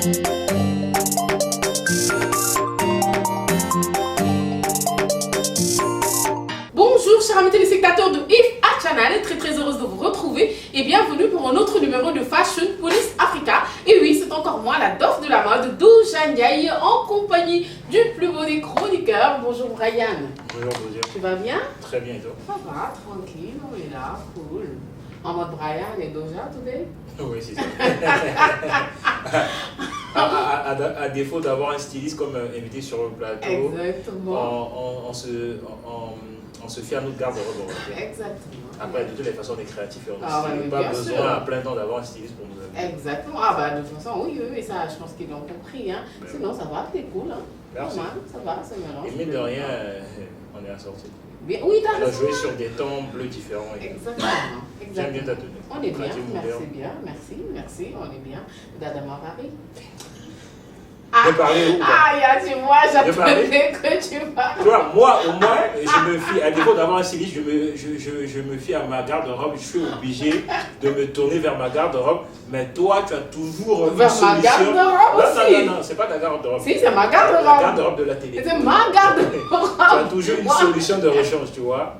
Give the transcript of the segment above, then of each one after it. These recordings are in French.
Bonjour chers amis téléspectateurs de IFA Channel, très heureuse de vous retrouver et bienvenue pour un autre numéro de Fashion Police Africa. Et oui, c'est encore moi, la Dof de la mode, Douja Ndiaye, en compagnie du plus beau des chroniqueurs. Bonjour Brian. Bonjour Douja. Tu vas bien? Très bien et toi? Ça va, tranquille, on est là, cool. En mode Brian et Douja today? Oui, c'est ça. À défaut d'avoir un styliste comme invité sur le plateau, exactement. On se fie à notre garde-robe. Exactement. Après, de toutes les façons, on est créatif et on ouais, n'a pas besoin à plein temps d'avoir un styliste pour nous aider. Exactement. Ah bah de toute façon, oui, ça, je pense qu'ils l'ont compris. Hein. Sinon, ça va, t'es cool. Hein. Merci. Normal, ça va, c'est mélange. Et mine de rien, on est assorti. Bien. Oui, t'as On a raison. joué sur des tons bleus différents. Exactement. J'aime bien ta tenue. On est bien, Moderne. merci, on est bien. D'Adama Paris. De parler où? Tu vois, j'attendais que tu parles. Tu vois, moi, au moins, je me fie, à défaut d'avoir un styliste, je me fie à ma garde-robe. Je suis obligé de me tourner vers ma garde-robe. Mais toi, tu as toujours une solution. Ma garde-robe aussi. Non, c'est pas ta garde-robe. Si, c'est ma garde-robe. La garde-robe de la télé. C'est ma garde-robe. Tu as toujours une solution de rechange, tu vois.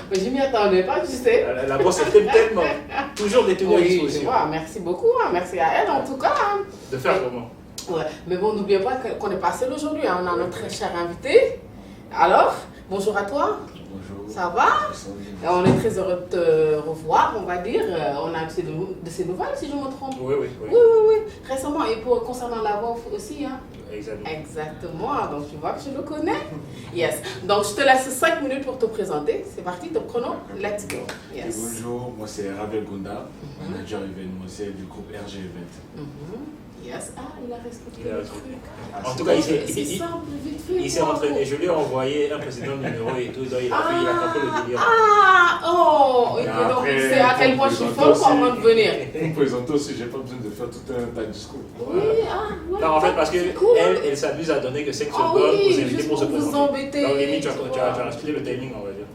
Mais je m'y attendais pas, tu sais. La bosse elle tellement. Toujours des tenues à disposition. Tu vois, merci beaucoup, hein. Merci à elle en tout cas. Hein. De faire comment? Ouais, mais bon, n'oubliez pas qu'on est passé aujourd'hui, hein. On a notre très cher invité. Alors, bonjour à toi. Bonjour. Ça va? On est très heureux de te revoir, on va dire. On a de ces nouvelles, si je me trompe. Oui. Oui. Récemment, et concernant la voix aussi, hein. Exactement. Donc tu vois que je le connais. Yes. Donc je te laisse 5 minutes pour te présenter. C'est parti, top chrono. Let's go. Yes. Et bonjour, moi c'est Ravel Gonda, manager événementiel du groupe RG Event. Yes. Il a respecté le truc. En tout cas, c'est simple, vite fait. Il s'est entraîné. Je lui ai envoyé un précédent numéro et tout. Donc il a compris le délire. Donc il sait à quel point je suis fort avant de venir. Pour me présenter aussi, j'ai pas besoin de faire tout un tas de discours. Oui, non, en fait, parce que cool. elle s'amuse à donner que 5 secondes aux invités pour se présenter. Vous embêter. Donc limite, tu as respecté le timing, on va dire.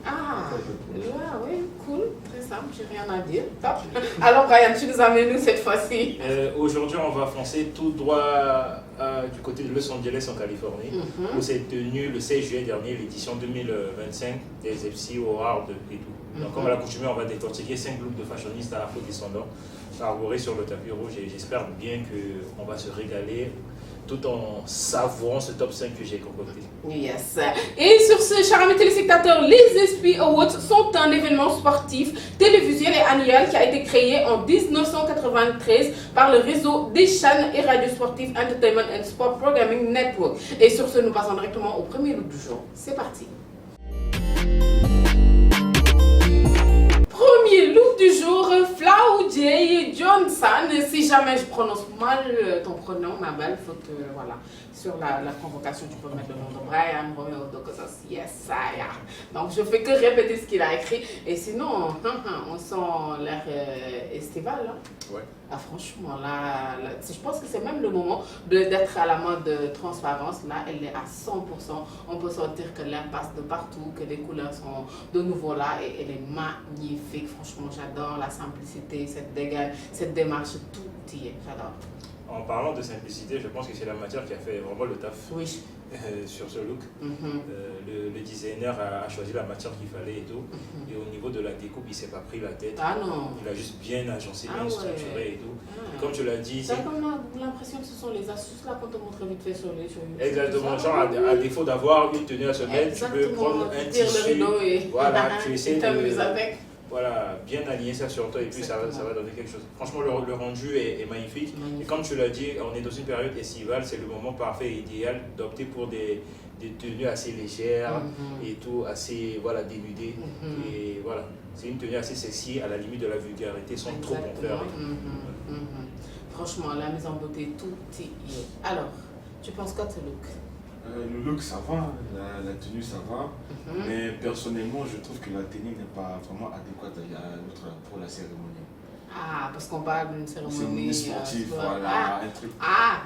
Oui, cool. Très simple, j'ai rien à dire. Top. Alors Brian, tu nous amènes où cette fois-ci? Aujourd'hui, on va foncer tout droit du côté de Los Angeles en Californie, où s'est tenue le 16 juillet dernier l'édition 2025 des FC Awards et tout. Donc comme à l'accoutumée, on va décortiquer 5 groupes de fashionistes afro-descendants arborés sur le tapis rouge et j'espère bien qu'on va se régaler tout en savourant ce top 5 que j'ai concocté. Yes. Et sur ce, chers amis téléspectateurs, les SP Awards sont un événement sportif, télévisuel et annuel qui a été créé en 1993 par le réseau des chaînes et radios sportives Entertainment and Sport Programming Network. Et sur ce, nous passons directement au premier look du jour. C'est parti. Premier look du jour, Flaoudjé Johnson. Si jamais je prononce mal ton prénom, ma belle, faut que, voilà, sur la convocation, tu peux mettre le nom de Brian, Romeo, Docosas, yes, yeah. Donc je fais que répéter ce qu'il a écrit. Et sinon, on sent l'air estival. Hein. Ouais. Franchement, là, je pense que c'est même le moment d'être à la mode de transparence. Là, elle est à 100%. On peut sentir que l'air passe de partout, que les couleurs sont de nouveau là et elle est magnifique. Franchement, j'adore la simplicité, cette dégaine, cette démarche, tout y est. J'adore. En parlant de simplicité, je pense que c'est la matière qui a fait vraiment le taf sur ce look. Le designer a choisi la matière qu'il fallait et tout. Et au niveau de la découpe, il ne s'est pas pris la tête. Ah non. Il a juste bien agencé, bien structuré et tout. Et comme tu l'as dit, c'est comme l'impression que ce sont les astuces là qu'on te montre vite fait sur les cheveux. Exactement. Genre, à défaut d'avoir une tenue à se mettre, tu peux prendre un tissu. Voilà, tu essaies de. Voilà, bien aligner ça sur toi et puis ça va donner quelque chose. Franchement, le rendu est magnifique. Et comme tu l'as dit, on est dans une période estivale, c'est le moment parfait et idéal d'opter pour des tenues assez légères et tout, assez dénudées. Et voilà, c'est une tenue assez sexy, à la limite de la vulgarité, sans trop en faire. Franchement, la mise en beauté, tout y est. Alors, tu penses quoi de ce look? Le look ça va, la tenue ça va, mais personnellement je trouve que la tenue n'est pas vraiment adéquate pour la cérémonie. Parce qu'on parle d'une cérémonie sportive, voilà, un truc.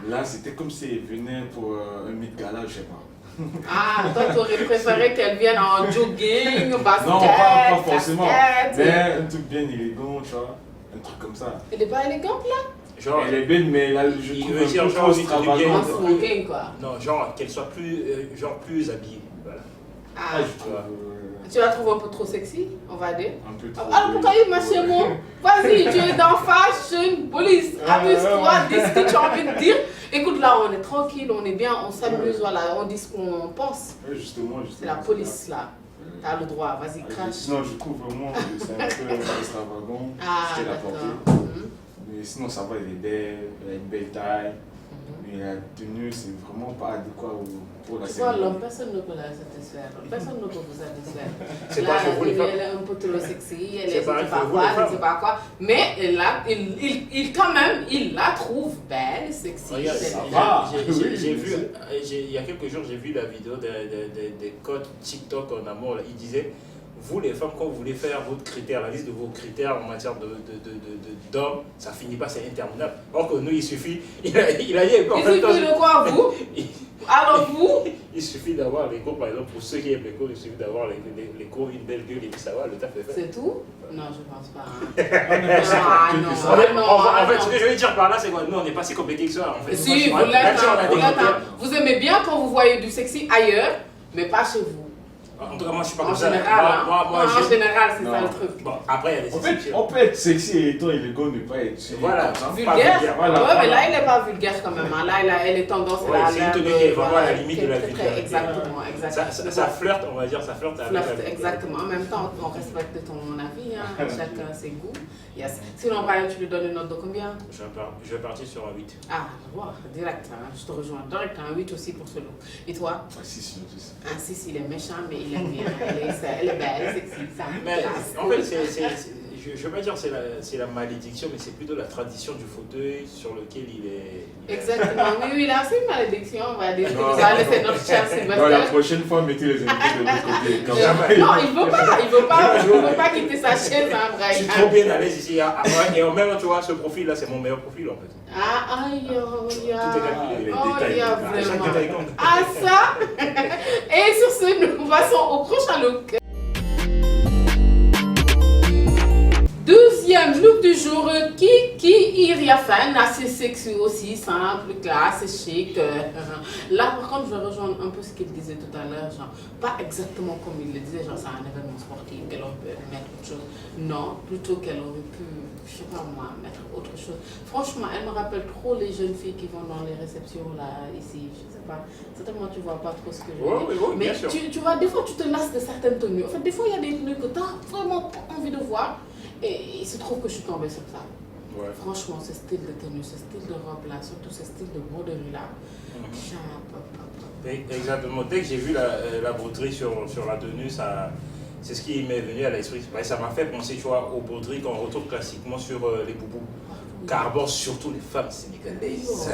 Là c'était comme si elle venait pour un mid-gala, je sais pas. Toi tu aurais préféré qu'elle vienne en jogging, basket, non, pas forcément, casquette. mais un truc bien élégant, tu vois, un truc comme ça. Elle n'est pas élégante là? Genre, elle est belle, mais là, je il trouve veut dire, genre, extravagant. Non, genre, qu'elle soit plus habillée. Voilà. Ah, tu vois. Tu la trouves un peu trop sexy, on va dire. Un peu trop. Alors pourquoi il m'a chez moi? Vas-y, tu es dans fashion, police, amuse-toi, dis ce que tu as envie de dire. Écoute, là, on est tranquille, on est bien, on s'amuse, voilà, on dit ce qu'on pense. Oui, justement. C'est la police, là. T'as le droit, vas-y, crache. Non, je trouve vraiment que c'est un peu extravagant. Ah, je t'ai d'accord. Mais sinon, ça va, elle est belle, elle a une belle taille. Mais la tenue, c'est vraiment pas adéquat pour la Tu vois, cérémonie. l'homme, personne ne peut la satisfaire. Personne ne peut vous satisfaire. C'est Là, pas pour vous les femmes. elle est un peu trop sexy, elle C'est est pareil je sais pas pour vous, quoi, les je ne sais femmes. pas quoi. Mais quand même, il la trouve belle, sexy. Regarde, belle. ça va. j'ai vu, il y a quelques jours, j'ai vu la vidéo des codes TikTok en amour. Là. Il disait, vous les femmes, quand vous voulez faire votre critère, la liste de vos critères en matière d'hommes, ça finit pas, c'est interminable. Or que nous, il suffit, il a dit, en Il fait, suffit de quoi, vous? Alors vous? il suffit d'avoir les cours, par exemple, pour ceux qui aiment les cours, il suffit d'avoir les cours, une belle gueule et puis ça va, le taf est fait. C'est tout? Non, je pense pas. En fait, ce que je veux dire par là, c'est quoi? Nous, on n'est pas si compliqué que ça. En fait. Si, Moi, vous même si l'êtes. on a des critères. Vous aimez bien quand vous voyez du sexy ailleurs, mais pas chez vous. En tout cas, moi, je suis pas En comme ça. général, Moi, en général, c'est Non. ça le truc. Bon, après, il y a des En fait, exceptions. on peut être sexy et étant élégant, ne pas être Voilà. comme ça. Vulgaire? Voilà. Ouais, mais là, il n'est pas vulgaire quand même. Hein. Là, elle est tendance. Ouais, là, c'est une là, tenue qui est vraiment à la voilà, limite qui de la est très, vulgarité. exactement, exactement. Ça flirte, on va dire, ça flirte avec la Flirte, vulgarité. exactement. En même temps, on respecte ton avis, hein. Chacun ses goûts. Yes. Sinon, Brian, tu lui donnes une note de combien? Je vais partir sur un 8. Ah, wow, direct, hein. Je te rejoins. Direct, un 8 aussi pour ce look. Et toi? Ah, si. Un 6, il est méchant, mais il aime bien. Elle est belle, sexy, ça me Mais place. en fait, je ne veux pas dire que c'est la malédiction, mais c'est plutôt la tradition du fauteuil sur lequel il est. Exactement, oui, là, c'est une malédiction, on va dire. Non, Vous allez laisser notre cher Non, la Sylvester. prochaine fois, mettez les invités de l'autre côté. Comme ça. Non, il veut pas quitter sa chaise, hein, Je suis Brian. trop bien à l'aise ici. Et en même temps, tu vois, ce profil-là, c'est mon meilleur profil en fait. Ah, aïe, il y a. Tout est calculé, les Oh, détails. il y a Chaque vraiment. détail compte. Ah, ça. Et sur ce, nous passons au prochain look. Deuxième look du jour, Kiki Iriafan, assez sexy aussi, simple, classe, chic. Là, par contre, je vais rejoindre un peu ce qu'il disait tout à l'heure, genre, pas exactement comme il le disait, genre, c'est un événement sportif, qu'elle aurait pu mettre autre chose. Non, plutôt qu'elle aurait pu, je sais pas moi, mettre autre chose. Franchement, elle me rappelle trop les jeunes filles qui vont dans les réceptions, là, ici, je sais pas. Certainement, tu vois pas trop ce que je veux dire. Oui, Mais bien sûr. tu vois, des fois, tu te lasses de certaines tenues. En fait, des fois, il y a des tenues que tu as vraiment pas envie de voir. Et il se trouve que je suis tombée sur ça. Ouais. Franchement, ce style de tenue, ce style de robe-là, surtout ce style de broderie-là. Exactement. Dès que j'ai vu la broderie sur la tenue, c'est ce qui m'est venu à l'esprit. Ça m'a fait penser, tu vois, aux broderies qu'on retrouve classiquement sur les boubous. Carbone, surtout les femmes sénégalaises.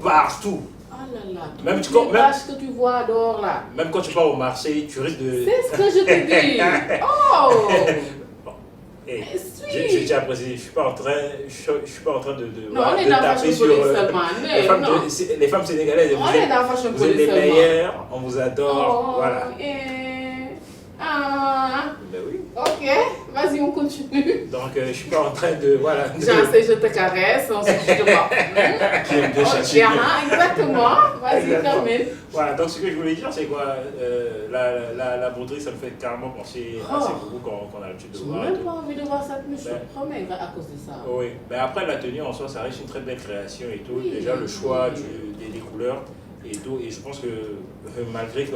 Partout. Ah là là, Même toutes les même- pages que tu vois dehors là. Même quand tu pars au marché, tu risques de. C'est ce que je te dis. Oh! Hey, Suis. je tiens à préciser, je suis pas en train de Non, on est dans la fashion sur police seulement. les femmes sénégalaises. On est dans la fashion Vous êtes police les seulement. meilleures, on vous adore. Oh, Voilà. Ah, Ben oui. ok, vas-y, on continue. Donc je suis pas en train de. Voilà. J'en sais, je te caresse, ensuite je te vois. Qui aime bien Ok, châtier. exactement. Vas-y, Exactement. termine. Voilà, donc ce que je voulais dire, c'est quoi la broderie, ça me fait carrément penser à ces beaucoup qu'on a l'habitude de J'ai voir. même pas envie de voir ça, mais je te Ben. promets, à cause de ça. Oui, mais après la tenue en soi, ça reste une très belle création et tout. Oui. Déjà le choix Oui. des couleurs et tout. Et je pense que malgré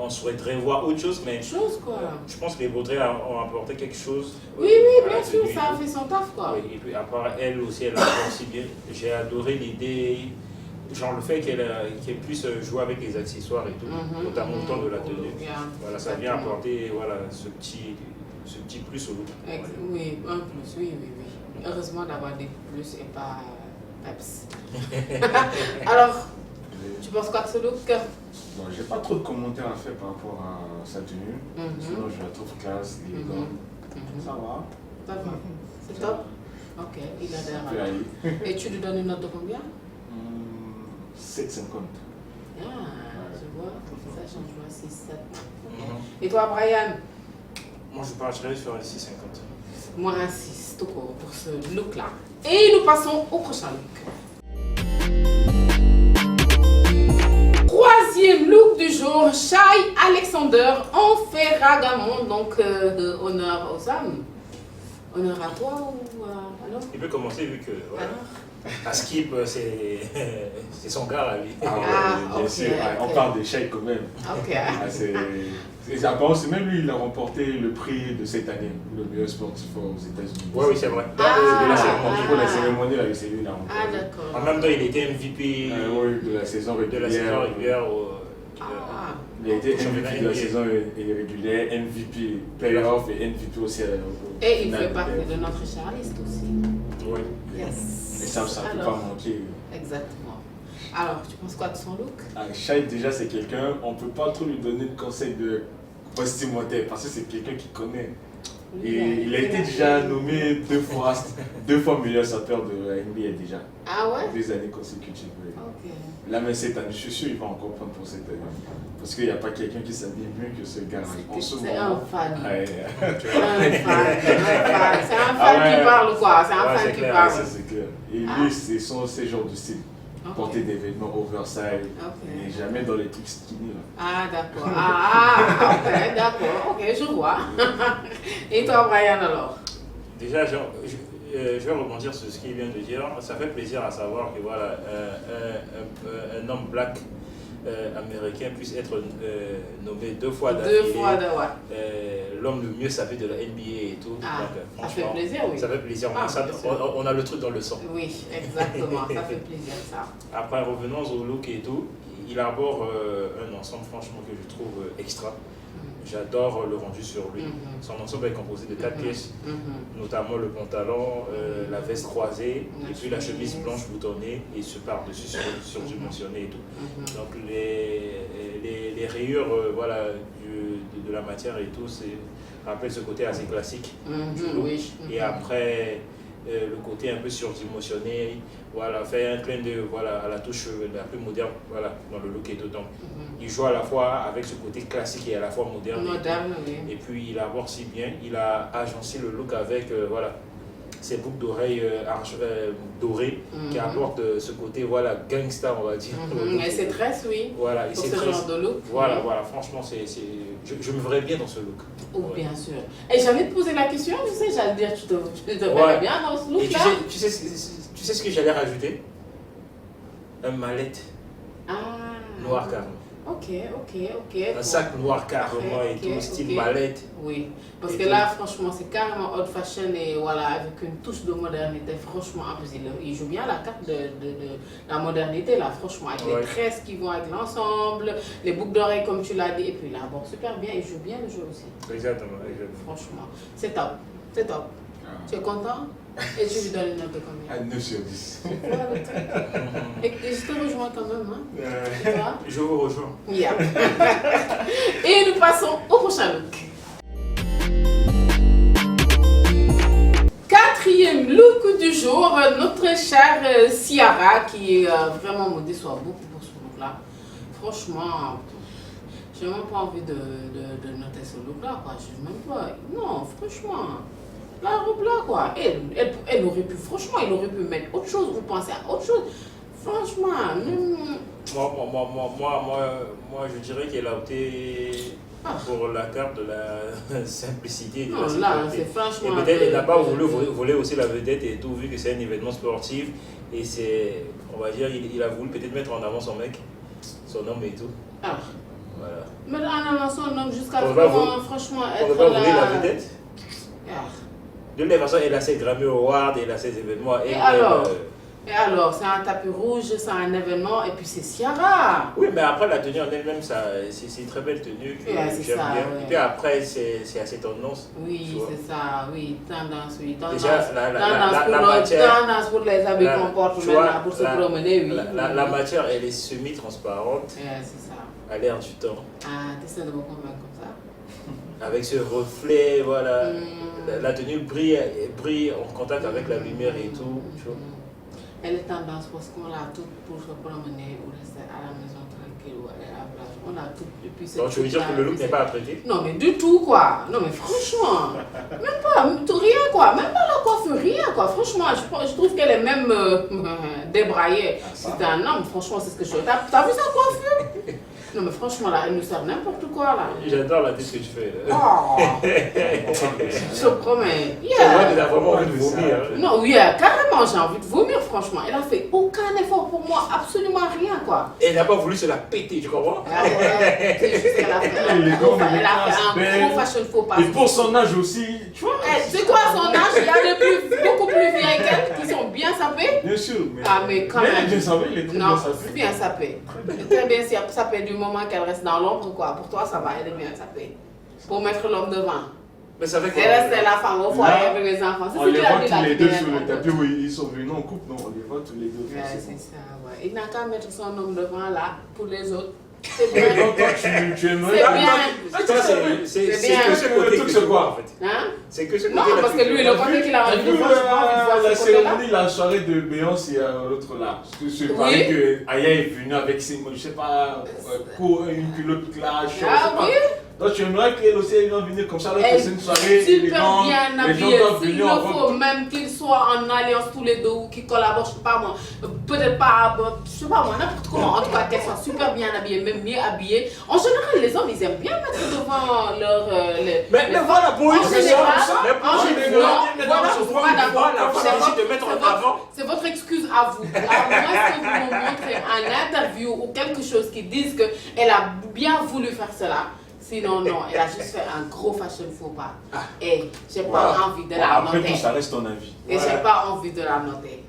on souhaiterait voir autre chose, mais Chose quoi. je pense que les broderies ont apporté quelque chose. Oui, à la bien sûr, tenue et ça a tout. fait son taf quoi. Oui, et puis à part elle aussi, elle a fait aussi bien. J'ai adoré l'idée, genre le fait qu'elle puisse jouer avec les accessoires et tout, notamment le temps de la tenue. Yeah, Voilà, ça vient exactement. apporter voilà, ce petit plus au look. Voilà. Oui, un plus, oui. Heureusement d'avoir des plus et pas peps. Alors, tu penses quoi de ce look? Bon, j'ai pas trop de commentaires à faire par rapport à sa tenue. Sinon, je la trouve classe, élégante. Ça va. Ça va. C'est top? Ok, il adhère. Ça peut aller. Et tu lui donnes une note de combien? 7,50. Ah, je vois, ça change, je vois 6, 7. Et toi, Brian? Moi je partirais sur un 6,50. moins raciste pour ce look-là. Et nous passons au prochain look. Troisième look du jour, Shai Alexander en Ferragamo. Donc, honneur aux hommes. Honneur à toi ou alors? Il peut commencer vu que à Skip, c'est son gars là, lui. Bien sûr, on parle de Shai quand même. Apparemment, c'est même lui, il a remporté le prix de cette année, le meilleur sportif aux États-Unis. Oui, c'est vrai. Pour la cérémonie, là, c'est lui qui l'a remporté. D'accord. En même temps, il était MVP de la saison régulière. Il a été MVP de la saison régulière, MVP playoff et MVP aussi. Et il fait partie de notre charliste aussi. Oui. Yes. Et ça ne peut pas manquer. Exactement. Alors, tu penses quoi de son look? Shai, déjà, c'est quelqu'un, on ne peut pas trop lui donner de conseils de vestimentaire parce que c'est quelqu'un qui connaît. Et il a été déjà nommé deux fois meilleur sorteur de la NBA déjà. Ah ouais? 2 années consécutives. Oui. Ok. Là, mais cette année, je suis sûr qu'il va encore prendre pour cette année. Parce qu'il n'y a pas quelqu'un qui s'habille mieux que ce gars. C'est un fan. Ouais. C'est un fan qui parle quoi? C'est un fan qui parle. C'est clair. Et lui, c'est ce genre de style. Porter des vêtements oversize, mais jamais dans les trucs skinny. Ah d'accord, ok, d'accord, ok, je vois. Et toi Brian alors? Déjà, je vais rebondir sur ce qu'il vient de dire. Ça fait plaisir à savoir que voilà, un homme black américain puisse être nommé 2 fois d'affilée. L'homme le mieux sapé de la NBA et tout. Donc, ça fait plaisir, oui. Ça fait plaisir. On a le truc dans le sang. Oui, exactement, ça fait plaisir ça. Après, revenons au look et tout. Il arbore un ensemble franchement que je trouve extra. J'adore le rendu sur lui. Son ensemble est composé de 4 pièces, notamment le pantalon, la veste croisée, et puis la chemise blanche boutonnée, et ce par-dessus surdimensionné et tout. Donc les rayures de la matière et tout, rappelle ce côté assez classique du look. Et après, le côté un peu surdimensionné, voilà, fait un clin d'œil à la touche la plus moderne dans le look et tout. Donc, il joue à la fois avec ce côté classique et à la fois moderne. Et puis il aborde si bien, il a agencé le look avec ces boucles d'oreilles dorées qui apportent ce côté gangsta, on va dire. Et c'est très oui. Voilà, pour ce genre de look. Voilà, franchement, je me verrais bien dans ce look. Oh, bien sûr. Et j'allais te poser la question, tu sais, j'allais dire, tu te verrais bien dans ce look-là. Et tu sais ce que j'allais rajouter? Un mallette noir carrément. Ok. Un sac noir carrément et tout, style mallette. Oui, parce que là, franchement, c'est carrément old fashion et avec une touche de modernité. Franchement, en plus, il joue bien la carte de la modernité, là, franchement, avec les tresses qui vont avec l'ensemble, les boucles d'oreilles, comme tu l'as dit, et puis là, bon, super bien, il joue bien le jeu aussi. Exactement. Franchement, c'est top. Tu es content? Et tu lui donnes une note de combien? 9 sur 10. Et je te rejoins quand même, hein? Et toi? Je vous rejoins. Yeah. Et nous passons au prochain look. 4e look du jour, notre chère Ciara qui vraiment me déçoit beaucoup pour ce look-là. Franchement, j'ai même pas envie de noter ce look-là, quoi. Je même pas. Non, franchement. La robe là, quoi. Elle aurait pu, franchement, il aurait pu mettre autre chose ou penser à autre chose. Franchement. Moi, je dirais qu'elle a opté pour la carte de la simplicité et de la là, sécurité. c'est franchement. Et peut-être elle n'a pas voulu voler aussi la vedette et tout, vu que c'est un événement sportif. Et c'est, on va dire, il a voulu peut-être mettre en avant son mec, son homme et tout. Voilà. Mettre en avant son homme jusqu'à franchement, on ne être peut pas là. voler la vedette. De toute façon, elle a ses Grammy Awards, elle a ses événements. Et alors, c'est un tapis rouge, c'est un événement, et puis c'est Ciara. Oui, mais après, la tenue en elle-même, c'est une très belle tenue que j'aime bien. Et puis après, c'est assez tendance. Oui, c'est ça, oui, tendance, oui. Tendance, déjà, tendance pour les habits qu'on porte maintenant, pour se promener, oui. La matière, elle est semi-transparente. C'est ça. À l'air du temps. T'essaies de me convaincre comme ça. Avec ce reflet, voilà. La tenue brille en contact avec la lumière et tout. Tu vois. Elle est tendance parce qu'on l'a toute pour se promener ou rester à la maison tranquille ou aller à la plage. On a tout depuis cette. Donc tu veux dire que le look n'est pas apprêté? Non, mais du tout, quoi. Non, mais franchement, même pas, rien, quoi. Même pas la coiffure, rien, quoi. Franchement, je trouve qu'elle est même débraillée. C'est un homme, franchement, c'est ce que je. T'as vu sa coiffure? Non, mais franchement, là, elle nous sert n'importe quoi, là. J'adore la tête que tu fais. Oh. Je te promets. Tu vois que t'as vraiment envie de vomir. Non, oui, carrément, j'ai envie de vomir, franchement. Elle a fait aucun effort pour moi, absolument rien, quoi. Et elle n'a pas voulu se la péter, tu comprends? Ah ouais, c'est juste qu'elle a fait un gros fashion faux pas. Et pour son âge aussi, tu vois. C'est quoi son âge? Il y a des beaucoup plus vieilles qu'elle qui sont bien sapées. Bien sûr, mais. Ah, mais quand même. Elle est bien sapée, il est très bien sapé. Non, bien sapée. Très bien sapée du moment qu'elle reste dans l'ombre, quoi. Pour toi, ça va, elle est bien sapée. Pour mettre l'homme devant. Mais ça fait quoi? Elle reste la femme au foyer avec les enfants. On les voit tous les deux sur le tapis où ils sont venus en couple, non? On les voit tous les deux. Ouais, c'est ça, ouais. Il n'a qu'à mettre son homme devant là pour les autres. C'est Mais bien. donc, toi, tu aimerais. C'est que ce côté que tu vois, en fait. Hein? C'est que ce côté. Non, parce que lui, le côté qu'il a envie de voir, j'ai pas envie de voir la ce côté-là. cérémonie, la soirée de Beyoncé, il y a l'autre là. Je parie que Aya est venue avec ses, je sais pas, une culotte clash. Ah oui? Donc tu aimerais qu'elle aussi elle vienne venir comme ça, alors que c'est une soirée super élégante, bien les gens habillé. doivent S'il venir le en faut, robe. même qu'ils soient en alliance tous les deux ou qu'ils collaborent, je sais pas moi, peut-être pas, je sais pas moi, n'importe comment. En tout cas, qu'elles soient super bien habillées, même mieux habillées. En général, les hommes, ils aiment bien mettre devant leur. Mais voilà, pour une général, c'est votre excuse à vous. À moins que vous me montrez en interview ou quelque chose qui dise qu'elle a bien voulu faire cela. Sinon, non, elle a juste fait un gros fashion faux pas. Et j'ai pas envie de la Après noter. tout, ça reste ton avis. Et j'ai pas envie de la noter.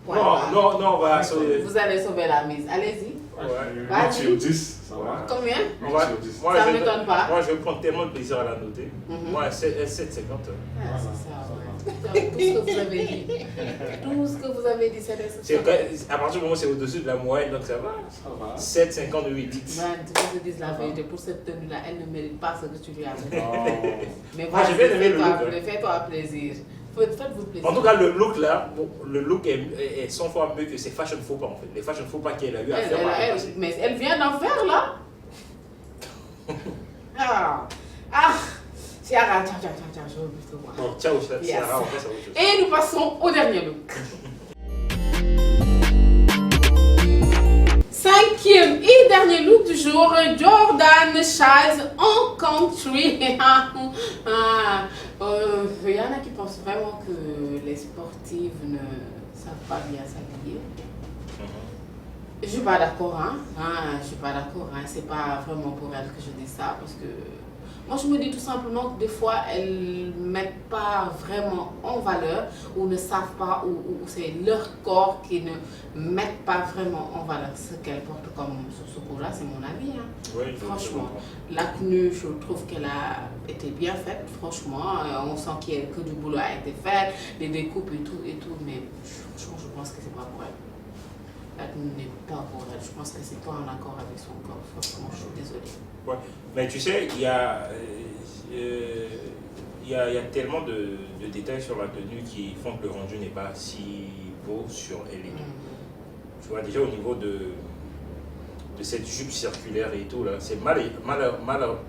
Non, on va sauver. Vous allez sauver la mise. Allez-y. 8 sur 10, ça va. Combien? 8 sur 10. Ça ne m'étonne pas. Moi, je vais prendre tellement de plaisir à la noter. Moi, 7,50. C'est ça, ouais. Tout ce que vous avez dit. Tout ce que vous avez dit, c'est À partir du moment où c'est au-dessus de la moyenne, donc ça va. Ça va. 7,58. Ben, tu peux te dire la vérité, pour cette tenue-là, elle ne mérite pas ce que tu lui as fait. Mais Moi, j'ai bien aimé le look. Fais-toi plaisir. Faites-vous plaisir. En tout cas, le look là, le look est 100 fois mieux que ces fashion faux pas en fait. Les fashion faux pas qu'elle a eu à faire. Mais elle vient d'en faire là. Ciara, tiens, je veux plus te voir. Bon, ciao, Ciara, on passe à autre chose. Et nous passons au dernier look. Cinquième et dernier look du jour, Jordan Chase en country. Il y en a qui pensent vraiment que les sportives ne savent pas bien s'habiller. Je suis pas d'accord, je suis pas d'accord, c'est pas vraiment pour elles que je dis ça, parce que moi je me dis tout simplement que des fois elles mettent pas vraiment en valeur ou ne savent pas, ou c'est leur corps qui ne mettent pas vraiment en valeur ce qu'elles portent comme ce coup-là, c'est mon avis. Oui, franchement, la tenue, je trouve qu'elle a été bien faite, franchement, on sent que du boulot a été fait, des découpes et tout, mais franchement je pense que c'est pas pour elle. La tenue n'est pas pour elle. Je pense que c'est pas en accord avec son corps. Franchement, je suis désolée. Ouais. Mais tu sais, il y a tellement de détails sur la tenue qui font que le rendu n'est pas si beau sur elle et tout. Tu vois, déjà au niveau de cette jupe circulaire et tout, là, c'est mal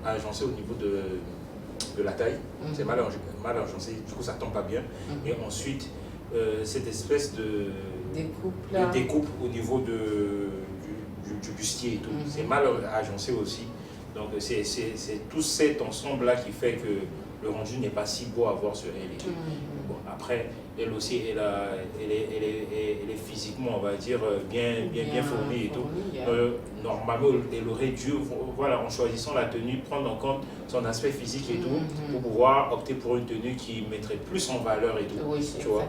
agencé au niveau de la taille. C'est mal agencé, du coup ça tombe pas bien. Et ensuite, cette espèce de découpe au niveau du bustier et tout. C'est mal agencé aussi. Donc c'est tout cet ensemble-là qui fait que le rendu n'est pas si beau à voir sur elle. Bon, après, elle aussi, elle est physiquement, on va dire, bien fournie et tout. Normalement, elle aurait dû, voilà, en choisissant la tenue, prendre en compte son aspect physique et tout, pour pouvoir opter pour une tenue qui mettrait plus en valeur et tout. Oui, tu vois.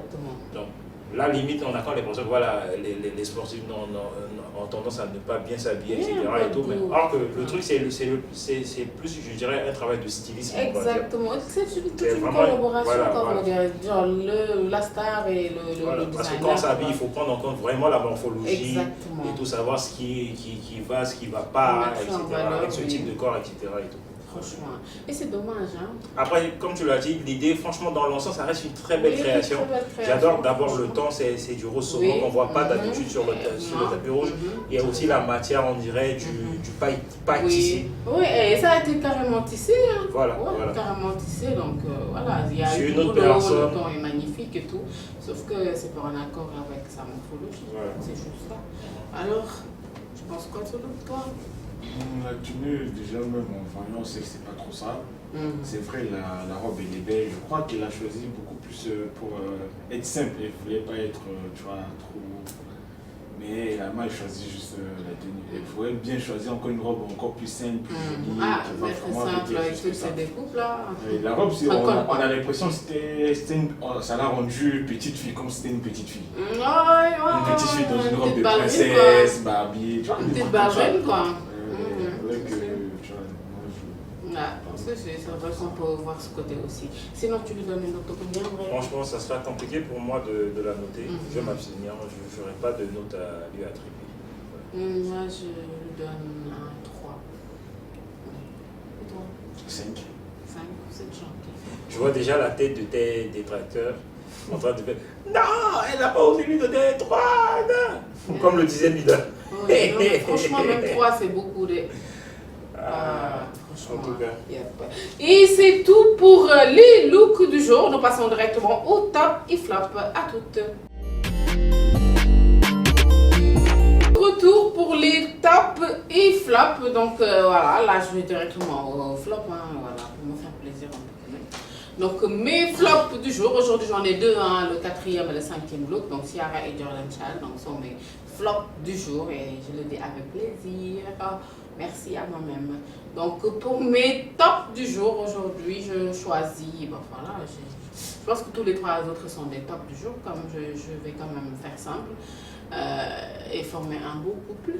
Donc, là, limite, on attend les personnes, voilà, les sportifs ont tendance à ne pas bien s'habiller, etc. Et tout, mais, alors que le truc, c'est plus, je dirais, un travail de stylisme. Exactement. C'est toute une collaboration, comme on dirait, genre la star et le designer. Parce que quand on s'habille, il faut prendre en compte vraiment la morphologie. Exactement. Et tout savoir ce qui va, ce qui ne va pas, etc. Avec ce type de corps, etc. Et tout. Franchement. Et c'est dommage, hein. Après, comme tu l'as dit, l'idée, franchement, dans l'ensemble, ça reste une très belle création. J'adore d'abord le temps, c'est du rose saumon qu'on ne voit pas d'habitude sur le tapis rouge. Il y a aussi la matière, on dirait, du paille tissé. Oui, et ça a été carrément tissé. Hein. Voilà, carrément tissé, donc voilà. Il y a une autre personne. Le temps est magnifique et tout, sauf que c'est pas en accord avec sa morphologie. Voilà. C'est juste ça. Alors, tu penses quoi de l'autre, toi? La tenue, déjà même en voyant, on sait que c'est pas trop ça. C'est vrai, la robe elle est belle. Je crois qu'elle a choisi beaucoup plus pour être simple. Elle ne voulait pas être, tu vois, trop. Mais la main, elle choisit juste la tenue. Elle pourrait bien choisir encore une robe encore plus simple, plus jolie. Simple avec toutes ces découpes là. Et la robe, on a l'impression que ça l'a rendue petite fille, comme si c'était une petite fille. Une petite fille dans une robe de princesse, Barbie. Une petite ballerine quoi. C'est vrai qu'on peut voir ce côté aussi. Sinon, tu lui donnes une note combien? Franchement, ça sera compliqué pour moi de la noter. Je vais m'abstenir, je n'aurai pas de note à lui attribuer. Moi, je lui donne un 3. Et toi? 5. 5, c'est gentil. Je vois déjà la tête de tes détracteurs en train de faire non, elle n'a pas osé lui donner 3. Comme le disait Mida. Franchement, même 3, c'est beaucoup de. En tout cas. Et c'est tout pour les looks du jour. Nous passons directement au top et flop à toutes. Retour pour les tops et flops. Donc voilà, là je vais directement au flop. Voilà, pour me faire plaisir un peu. Donc mes flops du jour. Aujourd'hui j'en ai deux, le 4e et le 5e look. Donc Ciara et Jordan Child sont mes flops du jour et je le dis avec plaisir. Merci à moi-même. Donc pour mes tops du jour, aujourd'hui, je choisis, voilà, je pense que tous les 3 autres sont des tops du jour, comme je vais quand même faire simple et former un beau couple.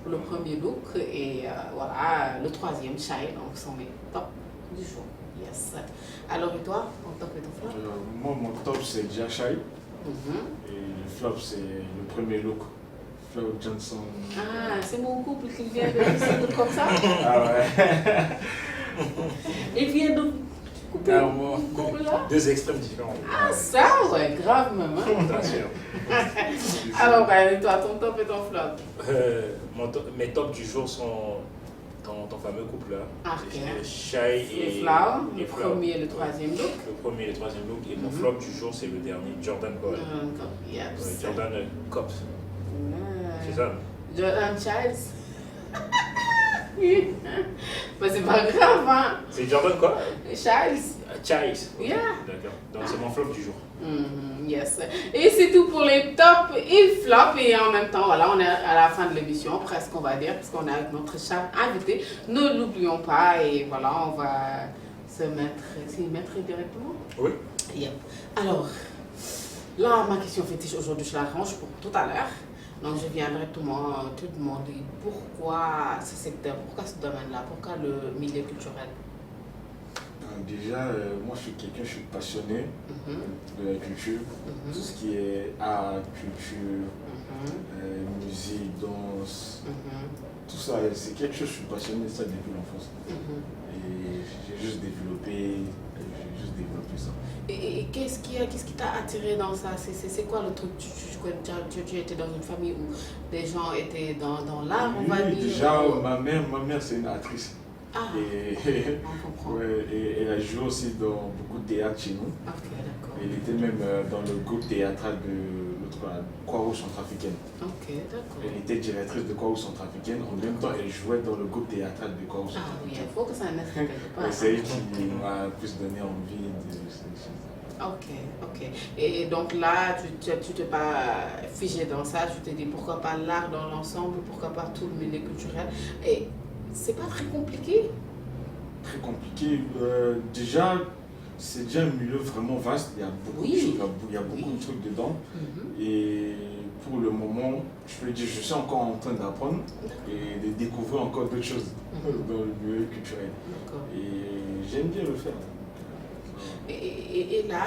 Le premier look et voilà, le 3e, Shy, donc sont mes tops du jour. Yes. Alors et toi, ton top et ton flop? Moi, mon top c'est déjà Shy et le flop c'est le premier look. Johnson. C'est mon couple qui vient de comme ça. Il vient de couper mon couple là. 2 extrêmes différents. Ça ouais, grave même. Alors, toi, ton top et ton flop? Mes tops du jour sont ton fameux couple là. Shy et Flower, le premier et le 3e look. Le premier et le 3e look. Et mon flop du jour c'est le dernier, Jordan Cole. Jordan Cops. C'est ça. Jordan Childs. Mais c'est pas grave, hein. C'est Jordan quoi? Childs. Childs. Yeah. D'accord. Donc c'est mon flop du jour. Yes. Et c'est tout pour les tops et flops. Et en même temps, voilà, on est à la fin de l'émission, presque on va dire, parce qu'on est avec notre cher invité. Ne l'oublions pas. Et voilà, on va s'y mettre directement. Oui. Yep. Alors, là, ma question fétiche aujourd'hui, je la range pour tout à l'heure. Donc je viens directement te demander pourquoi ce secteur, pourquoi ce domaine-là, pourquoi le milieu culturel? Déjà, moi je suis passionné de la culture, tout ce qui est art, culture, musique, danse, tout ça, c'est quelque chose, je suis passionné de ça depuis l'enfance. Et j'ai juste développé ça. Et qu'est-ce qui t'a attiré dans ça? C'est quoi le truc? Tu étais dans une famille où des gens étaient dans l'art, on va dire? Déjà, ma mère c'est une actrice. Et elle a joué aussi dans beaucoup de théâtre chez nous. Elle était même dans le groupe théâtral de l'autre Croix-Rouge centrafricaine. Elle était directrice de Croix-Rouge centrafricaine. En même temps, elle jouait dans le groupe théâtral de Croix-Rouge centrafricaine. Il faut que ça naisse quelque part. C'est elle qui m'a plus donné envie de Ok. Et donc là, tu t'es pas figé dans ça. Tu t'es dit pourquoi pas l'art dans l'ensemble, pourquoi pas tout le milieu culturel. Et c'est pas très compliqué? Très compliqué. Déjà, c'est déjà un milieu vraiment vaste. Il y a beaucoup de choses, il y a beaucoup de trucs dedans. Et pour le moment, je peux dire, je suis encore en train d'apprendre et de découvrir encore d'autres choses dans le milieu culturel. Et j'aime bien le faire. Et là,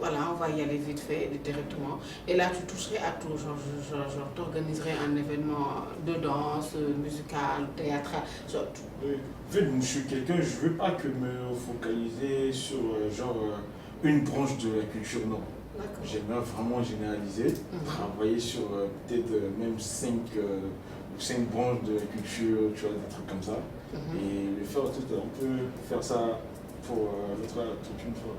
voilà, on va y aller vite fait, directement. Et là, tu toucherais à tout. Genre t'organiserais un événement de danse, musical, théâtral, genre tout. En fait, je suis quelqu'un, je veux pas que me focaliser sur une branche de la culture, non. J'aimerais vraiment généraliser, travailler sur peut-être même 5 branches de la culture, tu vois, des trucs comme ça. Et le faire tout, on peut faire ça pour toute une fois.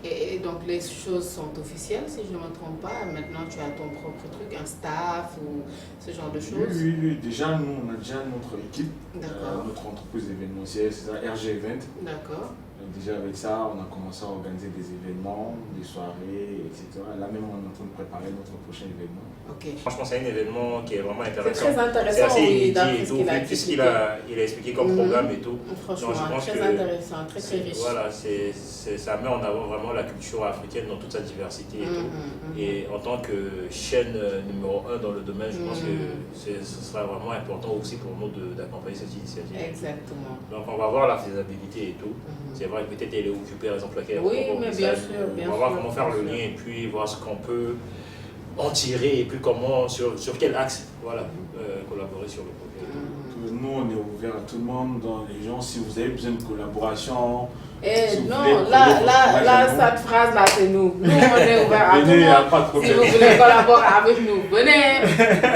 Et donc les choses sont officielles, si je ne me trompe pas. Maintenant, tu as ton propre truc, un staff ou ce genre de choses. Oui. Déjà, nous, on a déjà notre équipe, notre entreprise événementielle, c'est ça, RG Event. D'accord. Déjà avec ça, on a commencé à organiser des événements, des soirées, etc. Là même, on est en train de préparer notre prochain événement. Franchement, c'est un événement qui est vraiment intéressant. C'est très intéressant. C'est assez inédit et tout, puisqu'il a expliqué comme programme et tout. Franchement, je pense très intéressant, très riche. Voilà, ça met en avant vraiment la culture africaine dans toute sa diversité et tout. Et en tant que chaîne numéro 1 dans le domaine, je pense que ce sera vraiment important aussi pour nous d'accompagner cette initiative. Exactement. Donc on va voir la faisabilité et tout. C'est vrai que peut-être elle est occupée, par exemple, mais bien sûr. On va voir comment faire le lien et puis voir ce qu'on peut en tirer et puis comment, sur quel axe collaborer sur le projet. Nous, on est ouvert à tout le monde, dans les gens, si vous avez besoin de collaboration. Non, là, cette phrase-là, c'est nous. Nous, on est ouvert à tout le monde. Pas de problème. Si vous voulez collaborer avec nous, venez.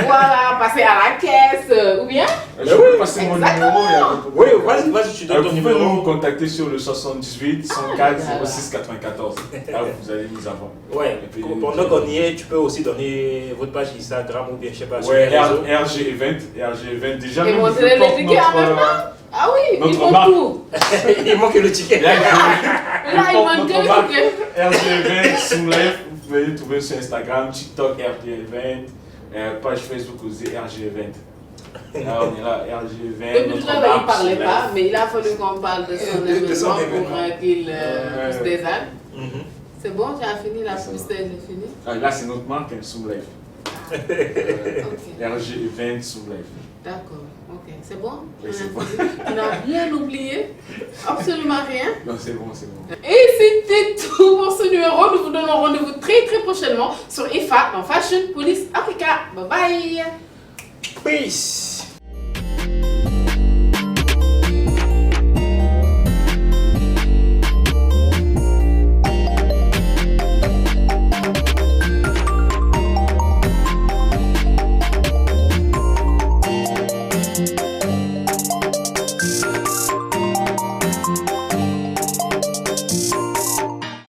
Voilà, passez à la caisse, ou bien. Je peux passer mon numéro. Oui, vas-y, tu donnes ton numéro. Vous pouvez nous contacter sur le 78 104 06 94. Là, vous allez nous avoir. Ouais, pendant qu'on y est, tu peux aussi donner votre page Instagram ou bien, je sais pas, sur les réseaux. RG Event. Déjà, et vous allez les tickets en même temps. Ah oui, il manque tout. Il manque le ticket. Là, il manque que le ticket. RG Event, Soumlife, vous pouvez le trouver sur Instagram, TikTok, RG Event, page Facebook aussi, RG Event. Là, on est là, RG Event. Depuis tout à l'heure, il ne parlait pas, mais il a fallu qu'on parle de son événement pour qu'il pousse des ânes. C'est bon, tu as fini la publicité, j'ai fini. Là, c'est notre marque, Soumlife. RG Event, Soumlife. D'accord, ok. C'est bon? Oui, c'est bon. Tu n'as rien oublié? Absolument rien? Non, c'est bon. Et c'était tout pour ce numéro. Nous vous donnons rendez-vous très prochainement sur IFA dans Fashion Police Africa. Bye bye! Peace!